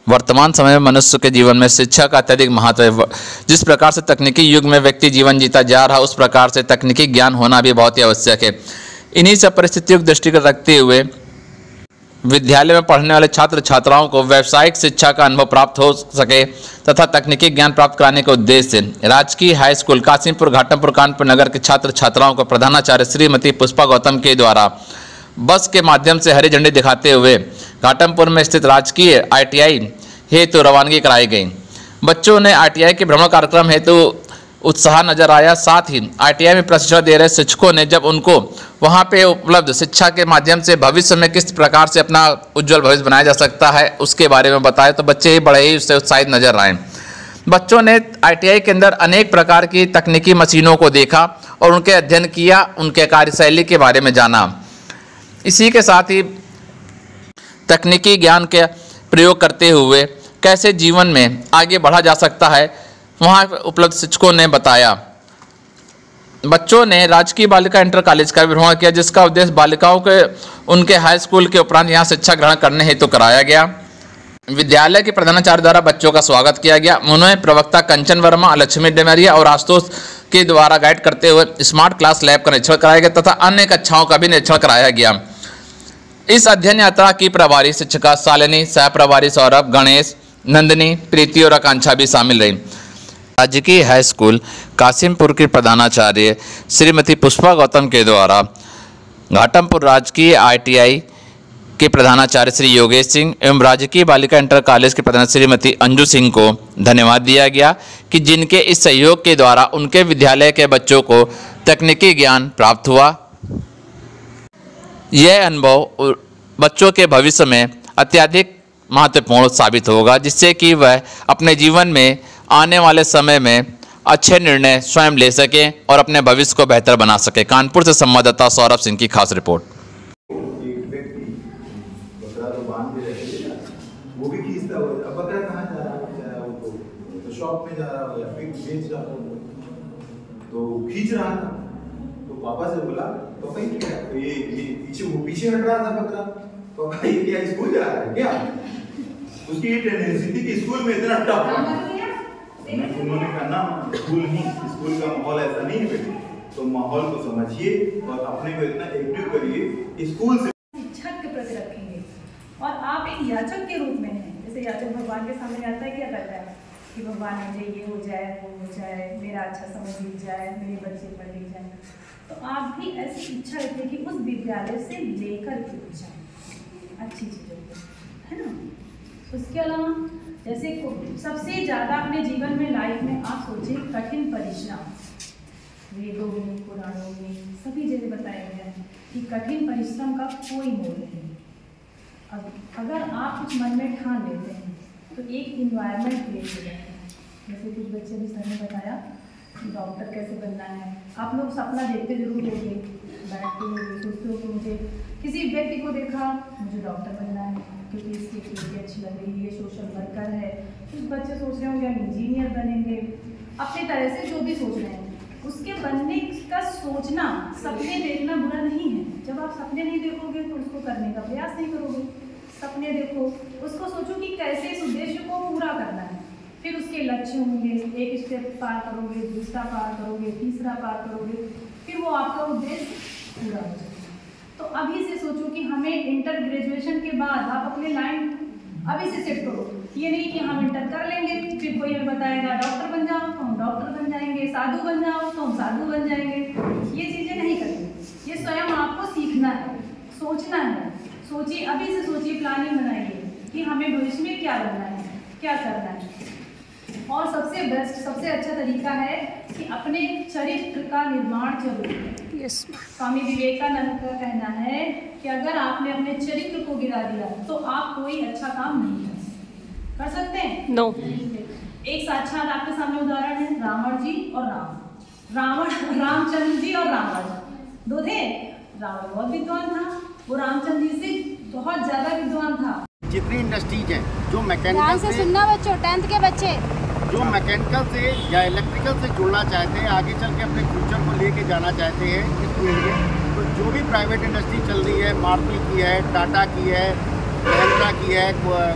वर्तमान समय में मनुष्य के जीवन में शिक्षा का अत्यधिक महत्व है। जिस प्रकार से तकनीकी युग में व्यक्ति जीवन जीता जा रहा है, उस प्रकार से तकनीकी ज्ञान होना भी बहुत ही आवश्यक है। इन्हीं सब परिस्थितियों को दृष्टिगत रखते हुए विद्यालय में पढ़ने वाले छात्र छात्राओं को व्यावसायिक शिक्षा का अनुभव प्राप्त हो सके तथा तकनीकी ज्ञान प्राप्त कराने के उद्देश्य से राजकीय हाई स्कूल कासिमपुर घाटमपुर कानपुर नगर के छात्र छात्राओं को प्रधानाचार्य श्रीमती पुष्पा गौतम के द्वारा बस के माध्यम से हरी झंडी दिखाते हुए घाटमपुर में स्थित राजकीय ITI हेतु रवानगी कराई गई। बच्चों ने ITI के भ्रमण कार्यक्रम हेतु उत्साह नजर आया। साथ ही ITI में प्रशिक्षण दे रहे शिक्षकों ने जब उनको वहां पे उपलब्ध शिक्षा के माध्यम से भविष्य में किस प्रकार से अपना उज्जवल भविष्य बनाया जा सकता है उसके बारे में बताया, तो बच्चे बड़े ही उससे उत्साहित नजर आए। बच्चों ने ITI के अंदर अनेक प्रकार की तकनीकी मशीनों को देखा और उनके अध्ययन किया, उनके कार्यशैली के बारे में जाना। इसी के साथ ही तकनीकी ज्ञान के प्रयोग करते हुए कैसे जीवन में आगे बढ़ा जा सकता है, वहाँ उपलब्ध शिक्षकों ने बताया। बच्चों ने राजकीय बालिका इंटर कॉलेज का भ्रमण किया, जिसका उद्देश्य बालिकाओं के उनके हाई स्कूल के उपरांत यहाँ शिक्षा ग्रहण करने हेतु कराया गया। विद्यालय के प्रधानाचार्य द्वारा बच्चों का स्वागत किया गया। उन्होंने प्रवक्ता कंचन वर्मा, लक्ष्मी डेमरिया और आशुतोष के द्वारा गाइड करते हुए स्मार्ट क्लास लैब का निरीक्षण कराया गया तथा अन्य कक्षाओं का भी निरीक्षण कराया गया। इस अध्ययन यात्रा की प्रभारी शिक्षिका शालिनी, सह प्रभारी सौरभ, गणेश, नंदिनी, प्रीति और आकांक्षा भी शामिल रही। राजकीय हाई स्कूल कासिमपुर की प्रधानाचार्य श्रीमती पुष्पा गौतम के द्वारा घाटमपुर राजकीय ITI के प्रधानाचार्य श्री योगेश सिंह एवं राजकीय बालिका इंटर कॉलेज के प्रधान श्रीमती अंजू सिंह को धन्यवाद दिया गया कि जिनके इस सहयोग के द्वारा उनके विद्यालय के बच्चों को तकनीकी ज्ञान प्राप्त हुआ। यह अनुभव बच्चों के भविष्य में अत्यधिक महत्वपूर्ण साबित होगा, जिससे कि वह अपने जीवन में आने वाले समय में अच्छे निर्णय स्वयं ले सकें और अपने भविष्य को बेहतर बना सके। कानपुर से संवाददाता सौरभ सिंह की खास रिपोर्ट। वो भी खींचता हो, अब बकरा कहाँ जा रहा है, तो शॉप में जा रहा हो या फिर बेच रहा हो, तो खींच रहा था। तो पापा से बोला, पापा ये क्या, ये पीछे हट रहा था बकरा। पापा ये क्या स्कूल जा रहा है क्या? उसकी ये टेंडेंसी थी कि स्कूल में इतना टफ है। उन्होंने कहा ना, स्कूल नहीं, स्कूल का माहौल ऐसा नहीं है बेटे, तो माहौल को समझिए और अपने को इतना एक्टिव करिए। स्कूल से शिक्षा के प्रति रखेंगे और आप एक याचक के रूप में हैं। जैसे याचक भगवान के सामने आता है, क्या करता है कि भगवान मुझे ये हो जाए, वो हो जाए, मेरा अच्छा समय बीत जाए, मेरे बच्चे पढ़ लिख जाए। तो आप भी ऐसी इच्छा रखिए कि उस विद्यालय से लेकर के जाए अच्छी चीज़ों को, है ना। उसके अलावा जैसे सबसे ज़्यादा अपने जीवन में लाइफ में आप सोचिए कठिन परिश्रम, वेदों में पुराणों में सभी जगह बताया गया है कि कठिन परिश्रम का कोई मोल नहीं। अब अगर आप कुछ मन में ठान लेते हैं तो एक इन्वायरमेंट क्रिएट हो जाता है। जैसे कुछ बच्चे भी सर ने बताया कि डॉक्टर कैसे बनना है। आप लोग सपना देखते जरूर होंगे, बैठते होंगे, सोचते हो कि मुझे किसी व्यक्ति को देखा मुझे डॉक्टर बनना है क्योंकि इसकी एक्टिविटी अच्छी लग रही है, सोशल वर्कर है। कुछ बच्चे सोच रहे होंगे हम इंजीनियर बनेंगे, अपनी तरह से जो भी सोच रहे हैं उसके बनने का सोचना, सपने देखना बुरा नहीं है। जब आप सपने नहीं देखोगे तो उसको करने का प्रयास नहीं करोगे। सपने देखो, उसको सोचो कि कैसे इस उद्देश्य को पूरा करना है, फिर उसके लक्ष्य होंगे। एक स्टेप पार करोगे, दूसरा पार करोगे, तीसरा पार करोगे, फिर वो आपका उद्देश्य पूरा हो जाएगा। तो अभी से सोचो कि हमें इंटर ग्रेजुएशन के बाद आप अपने लाइन अभी से सेट करो। ये नहीं कि हम इंटर कर लेंगे फिर कोई हमें बताएगा डॉक्टर बन जाओ तो हम डॉक्टर बन जाएंगे, साधु बन जाओ तो हम साधु बन जाएंगे। ये चीज़ें नहीं करनी, ये स्वयं आपको सीखना है, सोचना है। सोचिए, अभी से सोचिए, प्लानिंग बनाइए कि हमें भविष्य में क्या बनना है, क्या करना है। और सबसे बेस्ट, सबसे अच्छा तरीका है कि अपने चरित्र का निर्माण जरूर करें। स्वामी विवेकानंद का कहना है कि अगर आपने अपने चरित्र को गिरा दिया तो आप कोई अच्छा काम नहीं कर सकते हैं। नो। एक साक्षात आपके सामने उदाहरण है रावण जी और रामचंद्र जी और रावण, दो थे। रावण बहुत विद्वान था, वो रामचंद्र जी से बहुत ज्यादा विद्वान था। जितनी इंडस्ट्रीज हैं जो मैकेनिकल से सुनना बच्चों, 10th के बच्चे जो मैकेनिकल से या इलेक्ट्रिकल से जुड़ना चाहते हैं, आगे चल के अपने फ्यूचर को लेके जाना चाहते हैं इस फील्ड में, तो जो भी प्राइवेट इंडस्ट्री चल रही है, मारुति की है, टाटा की है, महिंद्रा की है,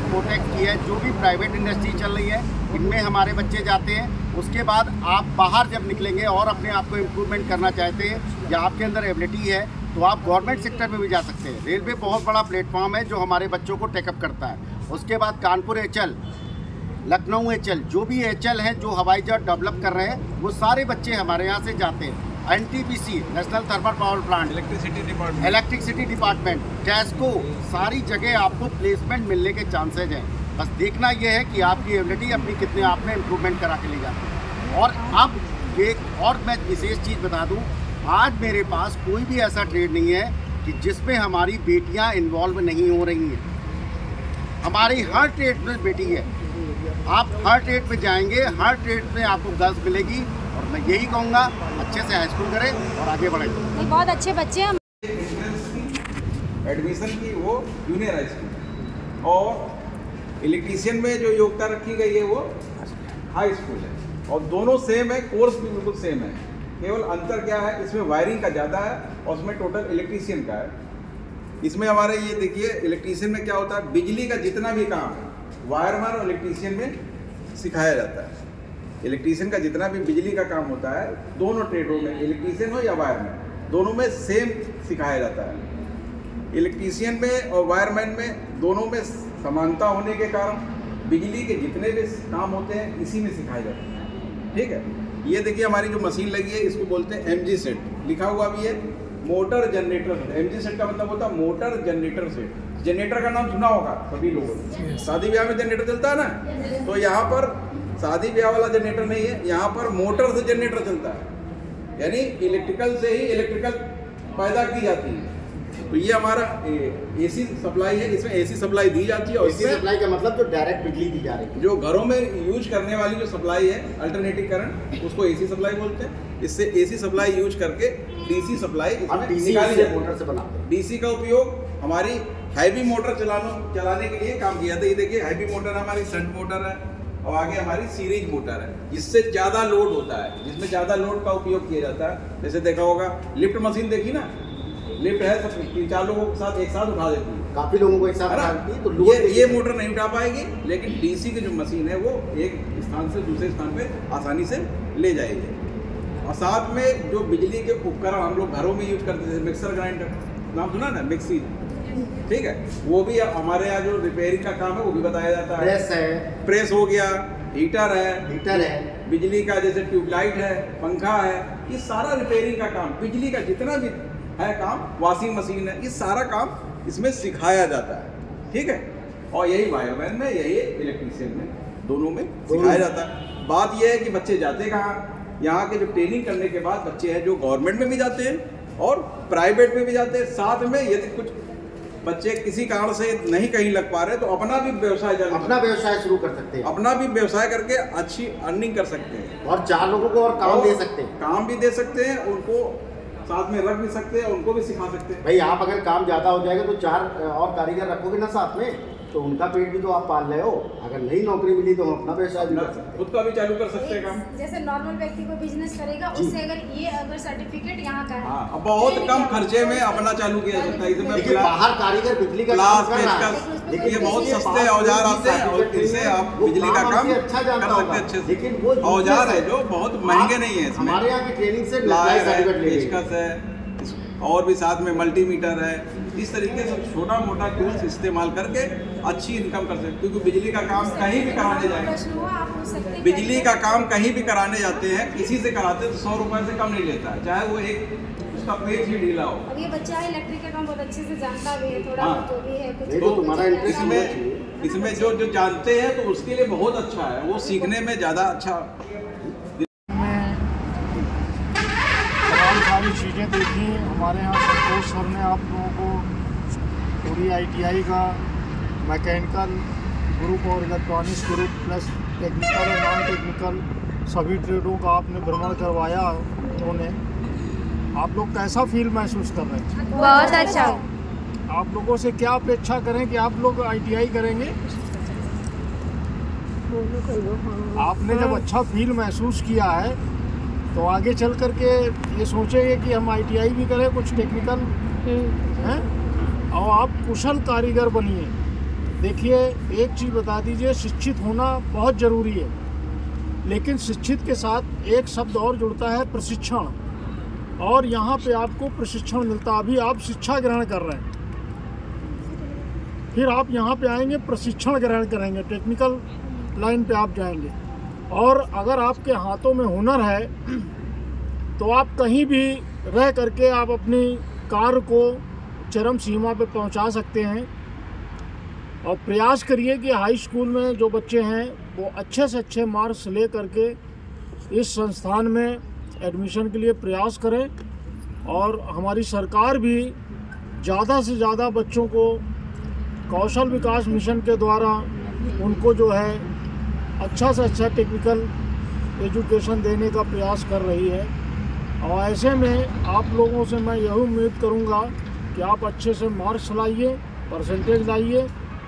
कोटक की है, जो भी प्राइवेट इंडस्ट्री चल रही है इनमें हमारे बच्चे जाते हैं। उसके बाद आप बाहर जब निकलेंगे और अपने आप को इम्प्रूवमेंट करना चाहते हैं या आपके अंदर एबिलिटी है तो आप गवर्नमेंट सेक्टर में भी जा सकते हैं। रेलवे बहुत बड़ा प्लेटफॉर्म है जो हमारे बच्चों को टेकअप करता है। उसके बाद कानपुर एचएल, लखनऊ एचएल, जो भी एचएल हैं जो हवाई जहाज डेवलप कर रहे हैं वो सारे बच्चे हमारे यहाँ से जाते हैं। NTPC, national thermal power plant, electricity department, KESCO, सारी जगह आपको प्लेसमेंट मिलने के चांसेज हैं। बस देखना यह है कि आपकी एबिलिटी अपनी कितने आप में इम्प्रूवमेंट करा के ले जाती है। और अब एक और मैं विशेष चीज़ बता दूं, आज मेरे पास कोई भी ऐसा ट्रेड नहीं है कि जिसमें हमारी बेटियां इन्वॉल्व नहीं हो रही हैं। हमारी हर ट्रेड में बेटी है। आप हर ट्रेड में जाएंगे, हर ट्रेड में आपको गर्ल्स मिलेगी। और मैं यही कहूँगा अच्छे से हाई स्कूल करें और आगे बढ़ें। बहुत अच्छे बच्चे हैं। एडमिशन की वो जूनियर हाई स्कूल, और इलेक्ट्रीशियन में जो योग्यता रखी गई है वो हाई स्कूल है। और दोनों सेम है, कोर्स भी बिल्कुल सेम है। केवल अंतर क्या है, इसमें वायरिंग का ज़्यादा है और उसमें टोटल इलेक्ट्रीशियन का है। इसमें हमारे ये देखिए, इलेक्ट्रीशियन में क्या होता है, बिजली का जितना भी काम है वायरमैन और इलेक्ट्रीशियन में सिखाया जाता है। इलेक्ट्रीशियन का जितना भी बिजली का काम होता है दोनों ट्रेडों में, इलेक्ट्रीशियन हो या वायरमैन, दोनों में सेम सिखाया जाता है। इलेक्ट्रीशियन में और वायरमैन में दोनों में समानता होने के कारण बिजली के जितने भी काम होते हैं इसी में सिखाए जाते हैं। ठीक है, ये देखिए हमारी जो मशीन लगी है इसको बोलते हैं एमजी सेट, लिखा हुआ भी है मोटर जनरेटर। एमजी सेट का मतलब होता है मोटर जनरेटर सेट। जनरेटर का नाम सुना होगा सभी लोगों ने, शादी ब्याह में जनरेटर चलता है ना, तो यहाँ पर शादी ब्याह वाला जनरेटर नहीं है, यहाँ पर मोटर से जनरेटर चलता है, यानी इलेक्ट्रिकल से ही इलेक्ट्रिकल पैदा की जाती है। तो ये हमारा एसी सप्लाई है, इसमें एसी सप्लाई दी जाती है। और एसी सप्लाई का मतलब जो डायरेक्ट बिजली दी जा रही है, जो घरों में यूज करने वाली जो सप्लाई है अल्टरनेटिव करंट, उसको एसी सप्लाई बोलते हैं। इससे एसी सप्लाई यूज करके डीसी सप्लाई निकाली जाती है, मोटर से बनाते हैं। डीसी का उपयोग हमारी हैवी मोटर चलाने के लिए काम किया था। ये देखिए हैवी मोटर हमारी शंट मोटर है और आगे हमारी सीरीज मोटर है, जिससे ज़्यादा लोड होता है, जिसमें ज़्यादा लोड का उपयोग किया जाता है। जैसे देखा होगा लिफ्ट मशीन देखी ना, लिफ्ट है सब 3-4 लोगों के साथ एक साथ उठा देती है, काफ़ी लोगों को एक साथ उठा देती है। तो ये मोटर नहीं उठा पाएगी, लेकिन डीसी की जो मशीन है वो एक स्थान से दूसरे स्थान पे आसानी से ले जाएगी। और साथ में जो बिजली के उपकरण हम लोग घरों में यूज करते थे, मिक्सर ग्राइंडर नाम सुना ना, मिक्सी, ठीक है, वो भी हमारे यहाँ जो रिपेयरिंग का काम है वो भी बताया जाता है। प्रेस है, प्रेस हो गया, हीटर है, बिजली का जैसे ट्यूबलाइट है, पंखा है, ये सारा रिपेयरिंग का काम, बिजली का जितना भी है काम, वॉशिंग मशीन है, ये सारा काम इसमें सिखाया जाता है। ठीक है, और यही वायरमैन में, यही इलेक्ट्रीशियन में, दोनों में सिखाया जाता है। बात यह है कि बच्चे जाते कहाँ, यहाँ के जो ट्रेनिंग करने के बाद बच्चे हैं जो गवर्नमेंट में भी जाते हैं और प्राइवेट में भी जाते हैं। साथ में यदि कुछ बच्चे किसी कारण से नहीं कहीं लग पा रहे तो अपना भी व्यवसाय शुरू कर सकते हैं, अपना भी व्यवसाय करके अच्छी अर्निंग कर सकते हैं और 4 लोगों को और काम दे सकते हैं, उनको साथ में रख भी सकते हैं, उनको भी सिखा सकते हैं। भाई आप अगर काम ज़्यादा हो जाएगा तो 4 और कारीगर रखोगे ना साथ में, तो उनका पेट भी तो आप पाल रहे हो। अगर नई नौकरी मिली तो हम अपना व्यवसाय भी कर सकते हैं, खुद का भी चालू कर सकते हैं काम। जैसे नॉर्मल व्यक्ति को बिजनेस करेगा, उससे अगर सर्टिफिकेट यहाँ का है, अब बहुत कम खर्चे में अपना चालू किया जाता है। इसमें बाहर कारीगर बिजली का काम कर रहा है, लेकिन ये बहुत सस्ते औजार आते हैं और इनसे आप बिजली का काम अच्छा कर सकते हैं अच्छे से। लेकिन वो औजार है जो बहुत महंगे नहीं है, हमारे यहाँ की ट्रेनिंग से पेचकस है और भी साथ में मल्टीमीटर है। इस तरीके से छोटा मोटा टूल्स इस्तेमाल करके अच्छी इनकम कर सकते हैं, क्योंकि बिजली का काम कहीं भी कराने जाए, बिजली का काम कहीं भी कराने जाते हैं, किसी से कराते हैं तो 100 रुपए से कम नहीं लेता है, चाहे वो एक उसका पेज ही ढीला हो। और ये बच्चा इलेक्ट्रिक का काम बहुत अच्छे से जानता भी है, थोड़ा जो भी है कुछ तो तुम्हारा इंटरेस्ट इसमें जो जानते हैं तो उसके लिए बहुत अच्छा है, वो सीखने में ज़्यादा अच्छा। सारी चीज़ें देखी हमारे यहाँ संतोष सर ने आप लोगों को पूरी ITI का मैकेनिकल ग्रुप और इलेक्ट्रॉनिक्स ग्रुप प्लस टेक्निकल और नॉन टेक्निकल सभी ट्रेडों का आपने भ्रमण करवाया। उन्होंने आप लोग कैसा फील महसूस कर रहे हैं? बहुत अच्छा। आप लोगों से क्या अपेक्षा करें कि आप लोग ITI करेंगे? आपने जब अच्छा फील महसूस किया है तो आगे चल करके ये सोचेंगे कि हम ITI भी करें, कुछ टेक्निकल हैं, और आप कुशल कारीगर बनिए। देखिए, एक चीज़ बता दीजिए, शिक्षित होना बहुत ज़रूरी है, लेकिन शिक्षित के साथ एक शब्द और जुड़ता है, प्रशिक्षण। और यहाँ पे आपको प्रशिक्षण मिलता है। अभी आप शिक्षा ग्रहण कर रहे हैं, फिर आप यहाँ पे आएंगे, प्रशिक्षण ग्रहण करेंगे, टेक्निकल लाइन पे आप जाएंगे। और अगर आपके हाथों में हुनर है तो आप कहीं भी रह करके आप अपनी कार्य को चरम सीमा पे पहुँचा सकते हैं। और प्रयास करिए कि हाई स्कूल में जो बच्चे हैं वो अच्छे से अच्छे मार्क्स ले करके इस संस्थान में एडमिशन के लिए प्रयास करें। और हमारी सरकार भी ज़्यादा से ज़्यादा बच्चों को कौशल विकास मिशन के द्वारा उनको जो है अच्छा से अच्छा टेक्निकल एजुकेशन देने का प्रयास कर रही है। और ऐसे में आप लोगों से मैं यही उम्मीद करूंगा कि आप अच्छे से मार्क्स लाइए, परसेंटेज लाइए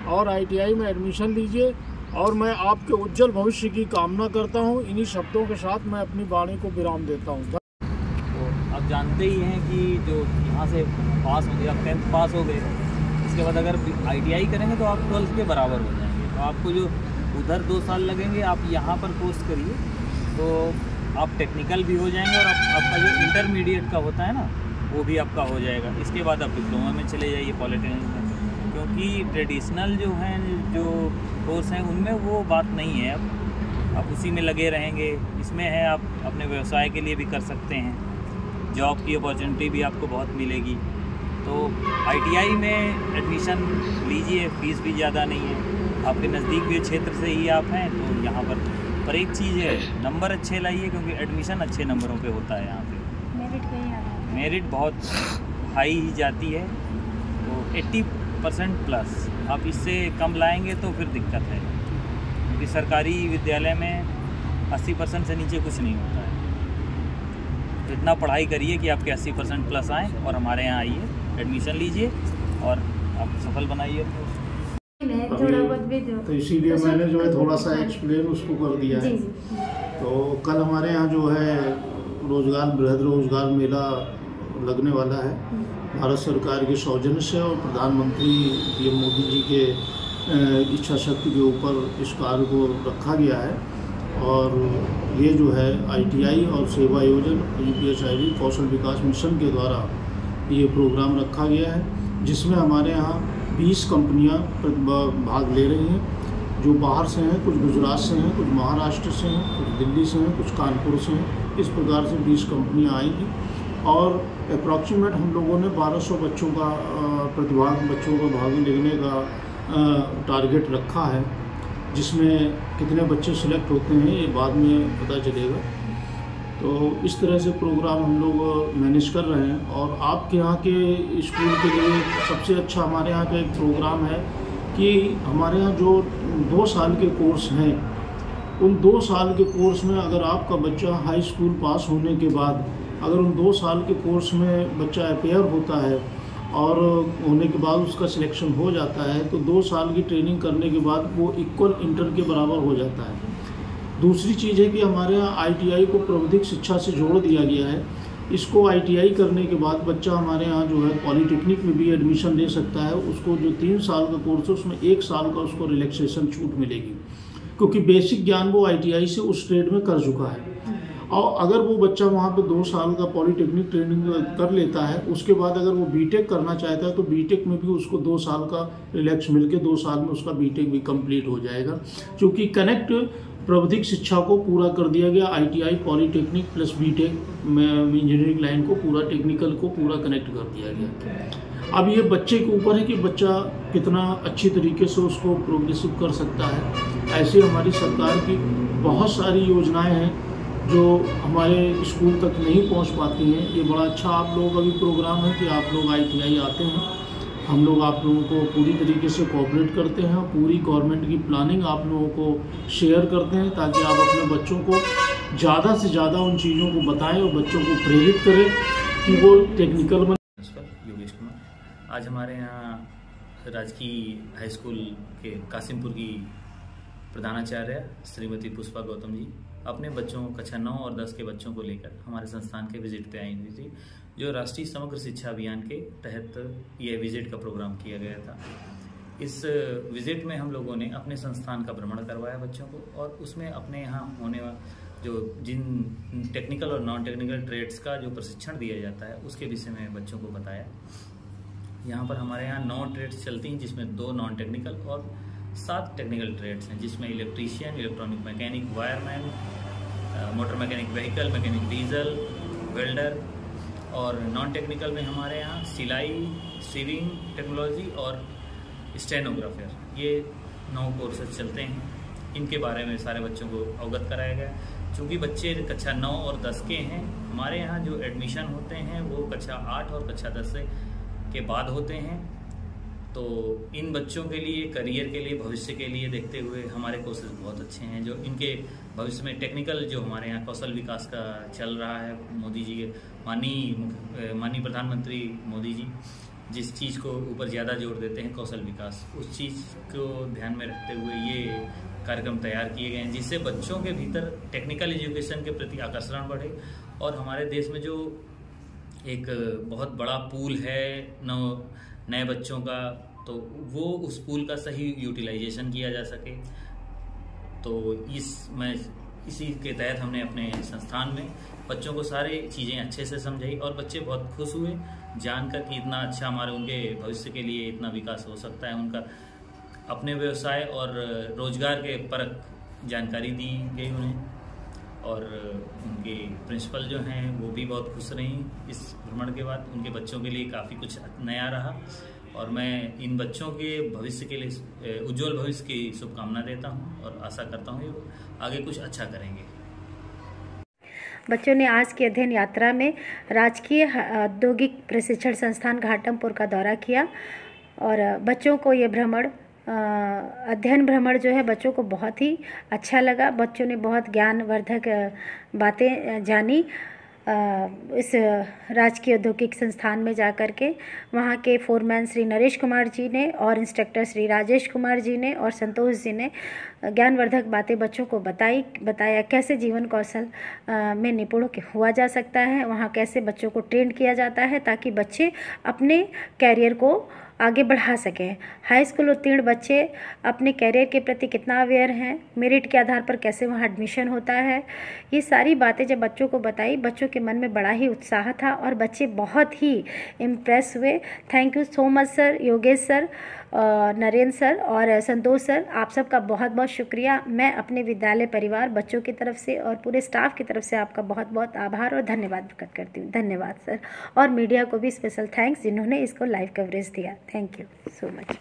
और ITI में एडमिशन लीजिए। और मैं आपके उज्जवल भविष्य की कामना करता हूं। इन्हीं शब्दों के साथ मैं अपनी वाणी को विराम देता हूं। तो आप जानते ही हैं कि जो यहाँ से पास हो गए, आप 10th पास हो गए, इसके बाद अगर ITI करेंगे तो आप 12th के बराबर हो जाएंगे। तो आपको जो उधर 2 साल लगेंगे, आप यहाँ पर कोर्स करिए तो आप टेक्निकल भी हो जाएंगे और आपका जो इंटरमीडिएट का होता है ना, वो भी आपका हो जाएगा। इसके बाद आप डिप्लोमा में चले जाइए पॉलिटेक्निक में, क्योंकि ट्रेडिशनल जो हैं जो कोर्स हैं उनमें वो बात नहीं है। अब आप उसी में लगे रहेंगे। इसमें है आप अपने व्यवसाय के लिए भी कर सकते हैं, जॉब की अपॉर्चुनिटी भी आपको बहुत मिलेगी। तो ITI में एडमिशन लीजिए, फ़ीस भी ज़्यादा नहीं है, आपके नज़दीक भी क्षेत्र से ही आप हैं तो यहाँ पर एक चीज़ है, नंबर अच्छे लाइए, क्योंकि एडमिशन अच्छे नंबरों पे होता है यहाँ पे। मेरिट बहुत हाई ही जाती है, तो 80% प्लस। आप इससे कम लाएंगे तो फिर दिक्कत है, क्योंकि सरकारी विद्यालय में 80% से नीचे कुछ नहीं होता है। तो इतना पढ़ाई करिए कि आपके 80% प्लस आएँ और हमारे यहाँ आइए, एडमिशन लीजिए और आप सफल बनाइए। तो इसीलिए मैंने जो है थोड़ा सा एक्सप्लेन उसको कर दिया है। तो कल हमारे यहाँ जो है बृहद रोजगार मेला लगने वाला है, भारत सरकार के सौजन्य से और प्रधानमंत्री PM मोदी जी के इच्छा शक्ति के ऊपर इस कार्य को रखा गया है। और ये जो है ITI और सेवा योजना UPSID कौशल विकास मिशन के द्वारा ये प्रोग्राम रखा गया है, जिसमें हमारे यहाँ 20 कंपनियाँ भाग ले रही हैं, जो बाहर से हैं, कुछ गुजरात से हैं, कुछ महाराष्ट्र से हैं, कुछ दिल्ली से हैं, कुछ कानपुर से हैं। इस प्रकार से 20 कंपनियाँ आएंगी और अप्रॉक्सीमेट हम लोगों ने 1200 बच्चों का बच्चों को भाग लेने का टारगेट रखा है, जिसमें कितने बच्चे सिलेक्ट होते हैं ये बाद में पता चलेगा। तो इस तरह से प्रोग्राम हम लोग मैनेज कर रहे हैं। और आपके यहाँ के स्कूल के लिए सबसे अच्छा हमारे यहाँ का एक प्रोग्राम है कि हमारे यहाँ जो 2 साल के कोर्स हैं, उन 2 साल के कोर्स में अगर आपका बच्चा हाई स्कूल पास होने के बाद अगर उन 2 साल के कोर्स में बच्चा अपेयर होता है और होने के बाद उसका सिलेक्शन हो जाता है, तो 2 साल की ट्रेनिंग करने के बाद वो इक्वल इंटर के बराबर हो जाता है। दूसरी चीज़ है कि हमारे यहाँ ITI को प्राविधिक शिक्षा से जोड़ दिया गया है। इसको ITI करने के बाद बच्चा हमारे यहाँ जो है पॉलिटेक्निक में भी एडमिशन ले सकता है। उसको जो 3 साल का कोर्स है उसमें 1 साल का उसको रिलैक्सेशन छूट मिलेगी, क्योंकि बेसिक ज्ञान वो ITI से उस ट्रेड में कर चुका है। और अगर वो बच्चा वहाँ पे 2 साल का पॉलिटेक्निक ट्रेनिंग कर लेता है, उसके बाद अगर वो बीटेक करना चाहता है तो बीटेक में भी उसको 2 साल का रिलैक्स मिलके 2 साल में उसका बीटेक भी कंप्लीट हो जाएगा। क्योंकि कनेक्ट प्राविधिक शिक्षा को पूरा कर दिया गया, ITI पॉलिटेक्निक प्लस बीटेक में इंजीनियरिंग लाइन को पूरा टेक्निकल को पूरा कनेक्ट कर दिया गया। अब ये बच्चे के ऊपर है कि बच्चा कितना अच्छी तरीके से उसको प्रोग्रेसिव कर सकता है। ऐसे हमारी सरकार की बहुत सारी योजनाएं हैं जो हमारे स्कूल तक नहीं पहुंच पाती हैं। ये बड़ा अच्छा आप लोगों का भी प्रोग्राम है कि आप लोग ITI आते हैं, हम लोग आप लोगों को पूरी तरीके से कोऑपरेट करते हैं, पूरी गवर्नमेंट की प्लानिंग आप लोगों को शेयर करते हैं, ताकि आप अपने बच्चों को ज़्यादा से ज़्यादा उन चीज़ों को बताएं और बच्चों को प्रेरित करें कि वो टेक्निकल बने। योगेश कुमार, आज हमारे यहाँ राजकीय हाई स्कूल के कासिमपुर की प्रधानाचार्य श्रीमती पुष्पा गौतम जी अपने बच्चों कक्षा 9 और 10 के बच्चों को लेकर हमारे संस्थान के विजिट पे आई हुई थी, जो राष्ट्रीय समग्र शिक्षा अभियान के तहत यह विजिट का प्रोग्राम किया गया था। इस विजिट में हम लोगों ने अपने संस्थान का भ्रमण करवाया बच्चों को, और उसमें अपने यहाँ होने वाला जो जिन टेक्निकल और नॉन टेक्निकल ट्रेड्स का जो प्रशिक्षण दिया जाता है उसके विषय में बच्चों को बताया। यहाँ पर हमारे यहाँ 9 ट्रेड्स चलती हैं, जिसमें 2 नॉन टेक्निकल और 7 टेक्निकल ट्रेड्स हैं, जिसमें electrician, electronic mechanic, wireman, motor mechanic vehicle, mechanic diesel, welder, और नॉन टेक्निकल में हमारे यहाँ सिलाई, सीविंग टेक्नोलॉजी और स्टेनोग्राफर, ये 9 कोर्सेज चलते हैं। इनके बारे में सारे बच्चों को अवगत कराया गया। चूँकि बच्चे कक्षा 9 और 10 के हैं, हमारे यहाँ जो एडमिशन होते हैं वो कक्षा 8 और कक्षा 10 के बाद होते हैं। तो इन बच्चों के लिए, करियर के लिए, भविष्य के लिए देखते हुए हमारे कोर्सेज बहुत अच्छे हैं, जो इनके भविष्य में टेक्निकल जो हमारे यहाँ कौशल विकास का चल रहा है, मोदी जी के माननीय प्रधानमंत्री मोदी जी जिस चीज़ को ऊपर ज़्यादा जोर देते हैं, कौशल विकास, उस चीज़ को ध्यान में रखते हुए ये कार्यक्रम तैयार किए गए हैं, जिससे बच्चों के भीतर टेक्निकल एजुकेशन के प्रति आकर्षण बढ़े। और हमारे देश में जो एक बहुत बड़ा पूल है नए बच्चों का, तो वो उस पूल का सही यूटिलाइजेशन किया जा सके। तो इसी के तहत हमने अपने संस्थान में बच्चों को सारी चीज़ें अच्छे से समझाई, और बच्चे बहुत खुश हुए जानकर कि इतना अच्छा हमारे उनके भविष्य के लिए इतना विकास हो सकता है। उनका अपने व्यवसाय और रोजगार के परक जानकारी दी गई उन्हें, और उनके प्रिंसिपल जो हैं वो भी बहुत खुश रहीं इस भ्रमण के बाद। उनके बच्चों के लिए काफ़ी कुछ नया रहा, और मैं इन बच्चों के भविष्य के लिए उज्जवल भविष्य की शुभकामना देता हूं, और आशा करता हूं कि आगे कुछ अच्छा करेंगे। बच्चों ने आज की अध्ययन यात्रा में राजकीय औद्योगिक प्रशिक्षण संस्थान घाटमपुर का दौरा किया, और बच्चों को ये भ्रमण अध्ययन भ्रमण जो है बच्चों को बहुत ही अच्छा लगा। बच्चों ने बहुत ज्ञानवर्धक बातें जानी इस राजकीय औद्योगिक संस्थान में जाकर के। वहाँ के फोरमैन श्री नरेश कुमार जी ने और इंस्ट्रक्टर श्री राजेश कुमार जी ने और संतोष जी ने ज्ञानवर्धक बातें बच्चों को बताया कैसे जीवन कौशल में निपुण हुआ जा सकता है, वहाँ कैसे बच्चों को ट्रेन किया जाता है ताकि बच्चे अपने कैरियर को आगे बढ़ा सकें। हाई स्कूल उत्तीर्ण बच्चे अपने कैरियर के प्रति कितना अवेयर हैं, मेरिट के आधार पर कैसे वहाँ एडमिशन होता है, ये सारी बातें जब बच्चों को बताई, बच्चों के मन में बड़ा ही उत्साह था और बच्चे बहुत ही इम्प्रेस हुए। Thank you so much sir, Yogesh sir, Narendra sir और संतोष सर, आप सबका बहुत बहुत शुक्रिया। मैं अपने विद्यालय परिवार, बच्चों की तरफ से और पूरे स्टाफ की तरफ से आपका बहुत बहुत आभार और धन्यवाद प्रकट करती हूँ। धन्यवाद सर, और मीडिया को भी स्पेशल थैंक्स जिन्होंने इसको लाइव कवरेज दिया। Thank you so much.